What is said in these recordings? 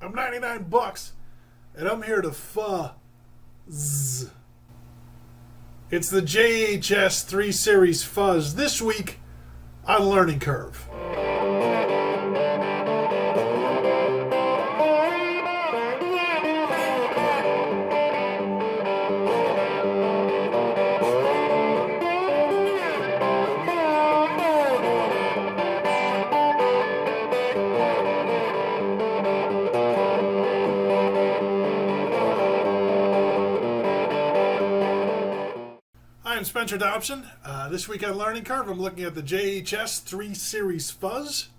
I'm 99 bucks, and I'm here to fuzz. It's the JHS 3 Series Fuzz this week on Learning Curve. I'm Spencer Dobson. This week on Learning Curve, I'm looking at the JHS 3 Series Fuzz.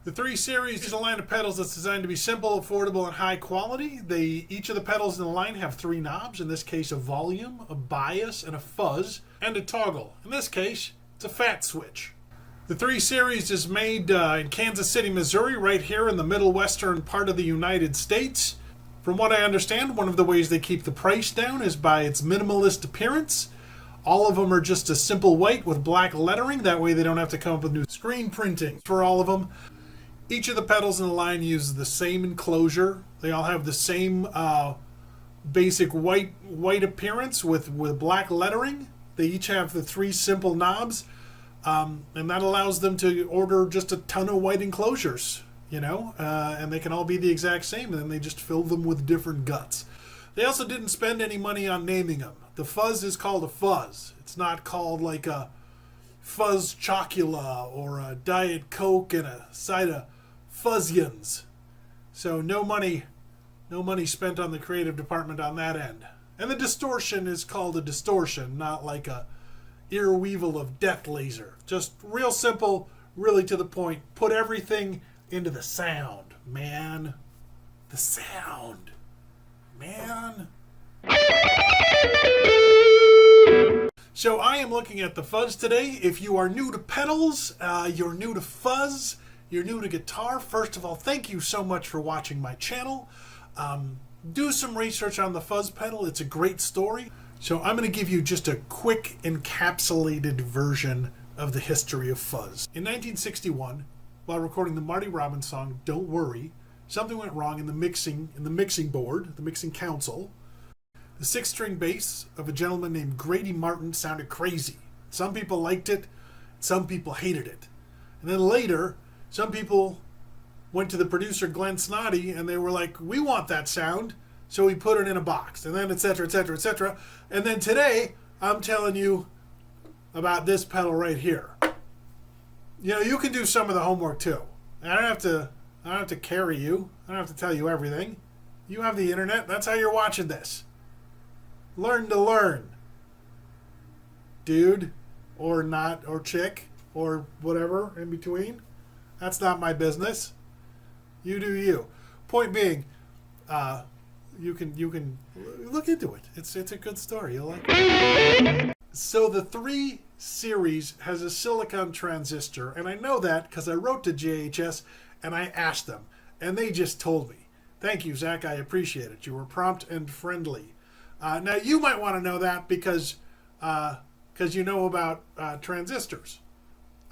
The 3 Series is a line of pedals that's designed to be simple, affordable, and high quality. Each of the pedals in the line have 3 knobs, in this case a volume, a bias, and a fuzz, and a toggle. In this case, it's a fat switch. The 3 Series is made in Kansas City, Missouri, right here in the middle western part of the United States. From what I understand, one of the ways they keep the price down is by its minimalist appearance. All of them are just a simple white with black lettering. That way they don't have to come up with new screen printing for all of them. Each of the pedals in the line uses the same enclosure. They all have the same basic white appearance with black lettering. They each have the 3 simple knobs. And that allows them to order just a ton of white enclosures, and they can all be the exact same, and then they just fill them with different guts. They also didn't spend any money on naming them. The fuzz is called a fuzz. It's not called like a fuzz chocula or a Diet Coke and a side of fuzzians. So no money spent on the creative department on that end. And the distortion is called a distortion, not like a earweevil of death laser. Just real simple, really to the point. Put everything into the sound, man. The sound. Man. So I am looking at the fuzz today. If you are new to pedals, you're new to fuzz, you're new to guitar, first of all, thank you so much for watching my channel. Do some research on the fuzz pedal. It's a great story. So I'm going to give you just a quick encapsulated version of the history of fuzz. In 1961, while recording the Marty Robbins song Don't Worry, something went wrong in the mixing board, the mixing console. The 6-string bass of a gentleman named Grady Martin sounded crazy. Some people liked it, some people hated it. And then later, some people went to the producer Glenn Snoddy and they were like, we want that sound, so we put it in a box. And then et cetera, et cetera, et cetera. And then today, I'm telling you about this pedal right here. You can do some of the homework too. I don't have to carry you. I don't have to tell you everything. You have the internet. That's how you're watching this. Learn to learn. Dude, or not, or chick, or whatever in between. That's not my business. You do you. Point being, you can look into it. It's a good story. You'll like it. So the 3 Series has a silicon transistor, and I know that because I wrote to JHS and I asked them, and they just told me. Thank you, Zach. I appreciate it. You were prompt and friendly. Now you might want to know that because you know about transistors.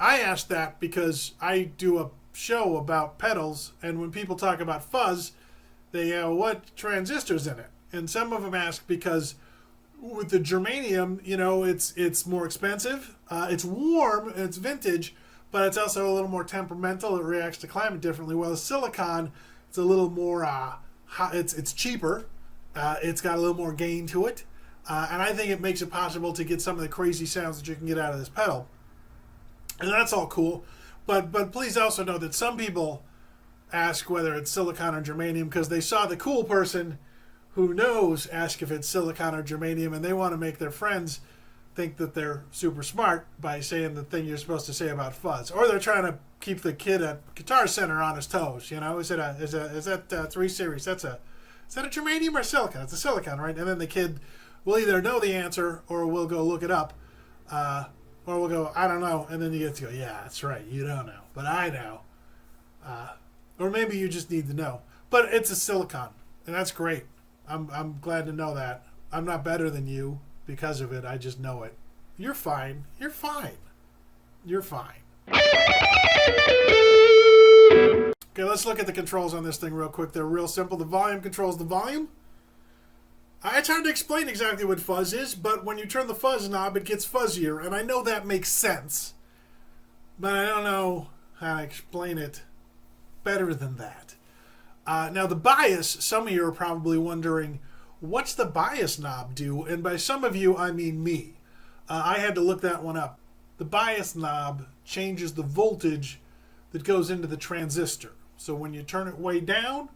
I asked that because I do a show about pedals, and when people talk about fuzz, they what transistors in it? And some of them ask because with the germanium, it's more expensive. It's warm, it's vintage, but it's also a little more temperamental. It reacts to climate differently. While the silicon, it's a little more it's cheaper. It's got a little more gain to it. And I think it makes it possible to get some of the crazy sounds that you can get out of this pedal. And that's all cool. But please also know that some people ask whether it's silicon or germanium because they saw the cool person who knows ask if it's silicon or germanium, and they want to make their friends think that they're super smart by saying the thing you're supposed to say about fuzz. Or they're trying to keep the kid at Guitar Center on his toes. Is that 3 Series? Is that a germanium or silicon? It's a silicon, right? And then the kid will either know the answer or will go look it up. Or we'll go, I don't know. And then you get to go, yeah, that's right. You don't know. But I know. Or maybe you just need to know. But it's a silicon. And that's great. I'm glad to know that. I'm not better than you because of it. I just know it. You're fine. You're fine. You're fine. Okay, let's look at the controls on this thing real quick. They're real simple. The volume controls the volume. It's hard to explain exactly what fuzz is, but when you turn the fuzz knob, it gets fuzzier, and I know that makes sense, but I don't know how to explain it better than that. Now the bias, some of you are probably wondering, what's the bias knob do? And by some of you, I mean me. I had to look that one up. The bias knob changes the voltage that goes into the transistor. So when you turn it way down,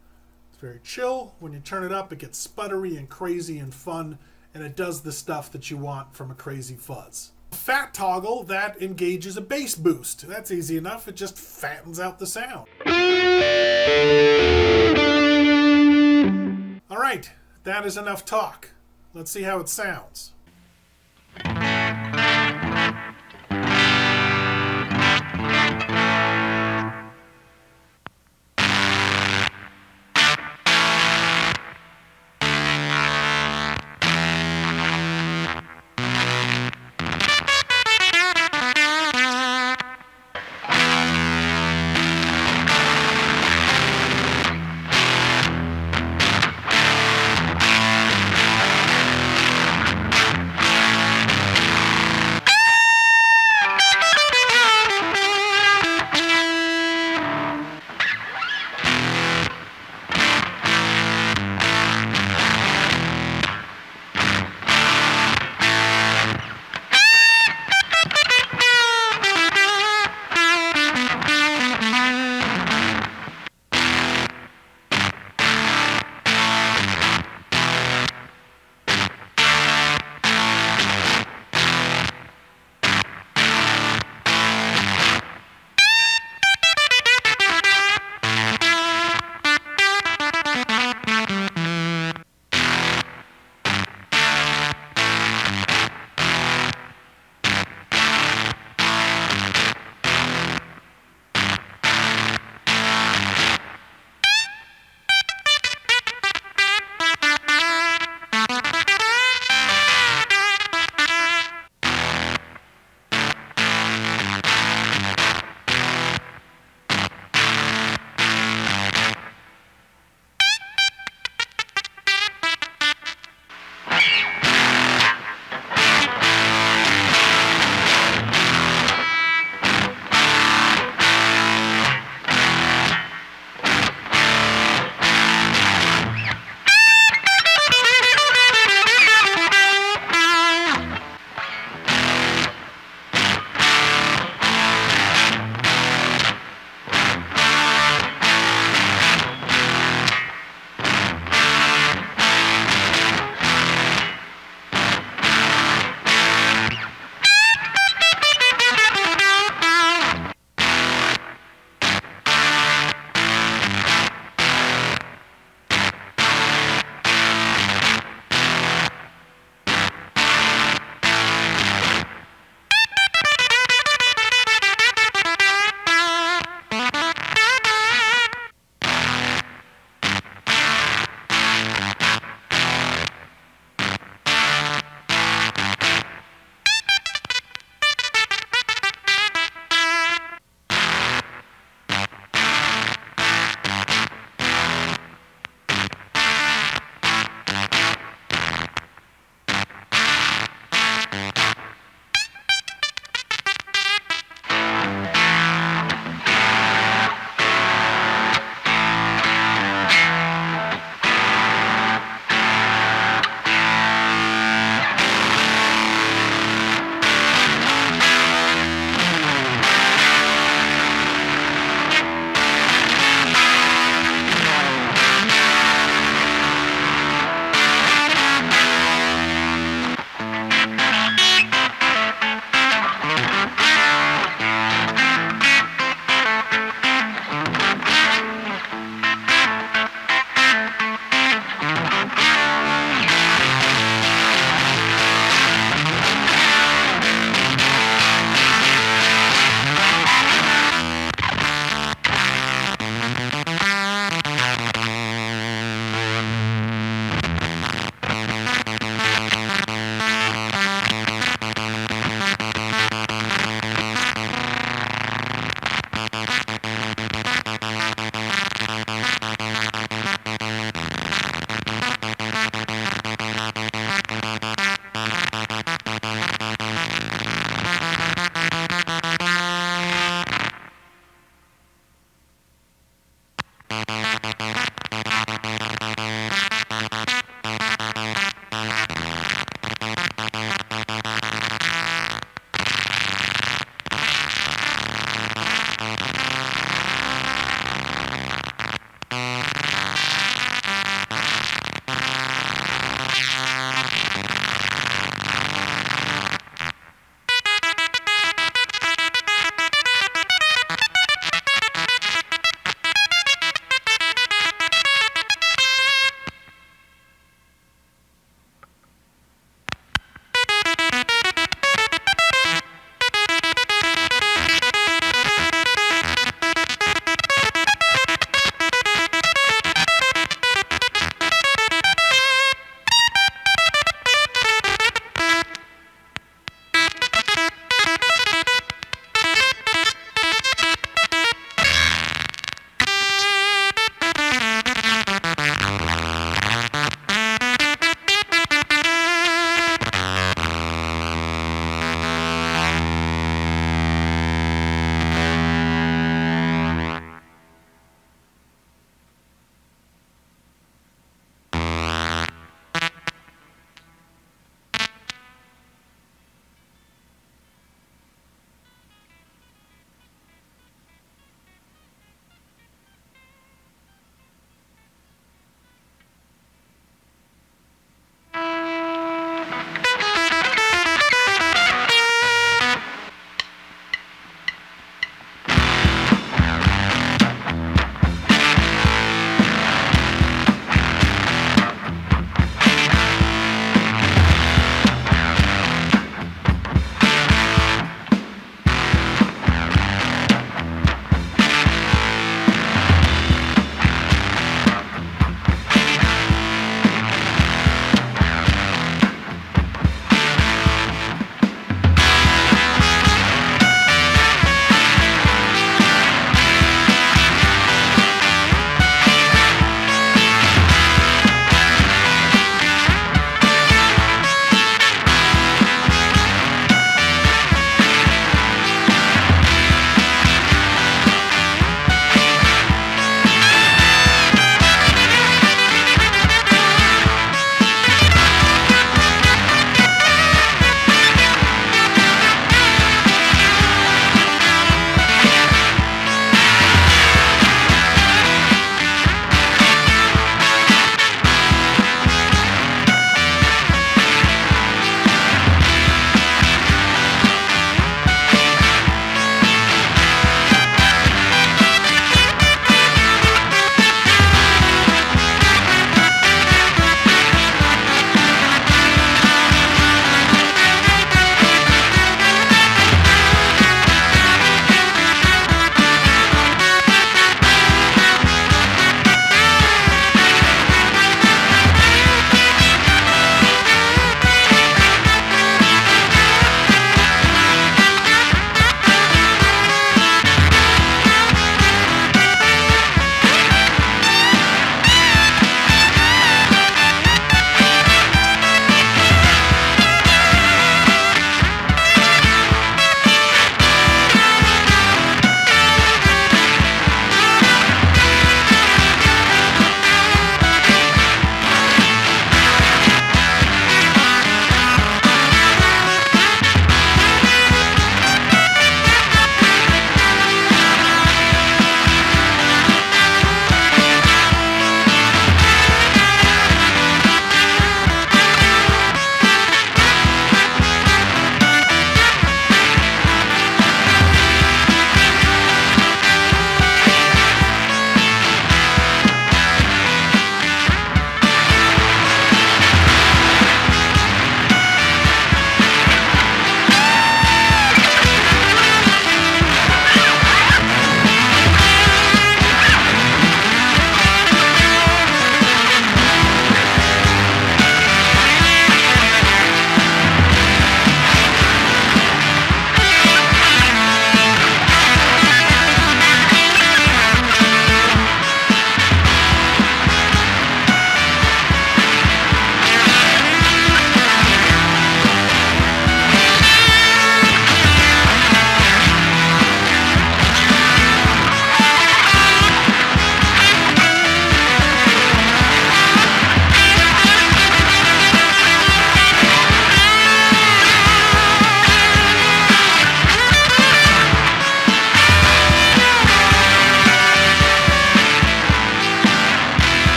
it's very chill. When you turn it up, it gets sputtery and crazy and fun, and it does the stuff that you want from a crazy fuzz. Fat toggle, that engages a bass boost. That's easy enough. It just fattens out the sound. All right, that is enough talk. Let's see how it sounds.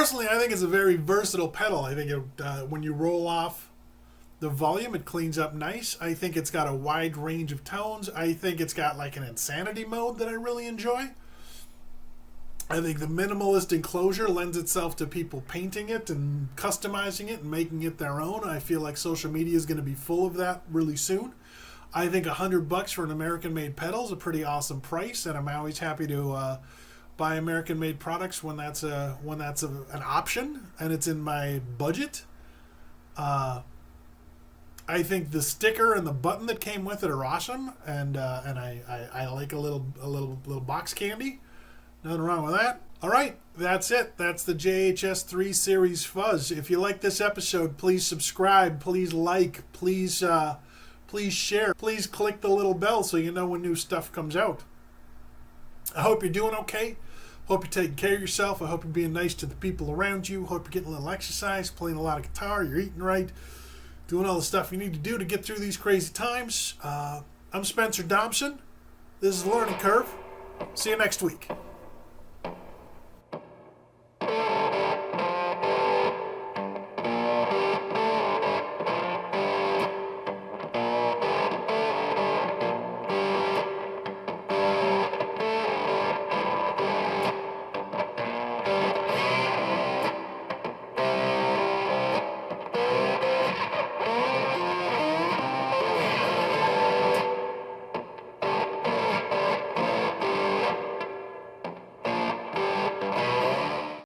Personally, I think it's a very versatile pedal. I think when you roll off the volume, it cleans up nice. I think it's got a wide range of tones. I think it's got like an insanity mode that I really enjoy. I think the minimalist enclosure lends itself to people painting it and customizing it and making it their own. I feel like social media is going to be full of that really soon. I think $100 for an American-made pedal is a pretty awesome price, and I'm always happy to buy American-made products when that's an option and it's in my budget. I think the sticker and the button that came with it are awesome, and I like a little box candy. Nothing wrong with that. All right, that's it. That's the JHS 3 Series Fuzz. If you like this episode, please subscribe, please like, please share, please click the little bell so you know when new stuff comes out. I hope you're doing okay. Hope you're taking care of yourself. I hope you're being nice to the people around you. Hope you're getting a little exercise, playing a lot of guitar, you're eating right, doing all the stuff you need to do to get through these crazy times. I'm Spencer Dobson. This is Learning Curve. See you next week.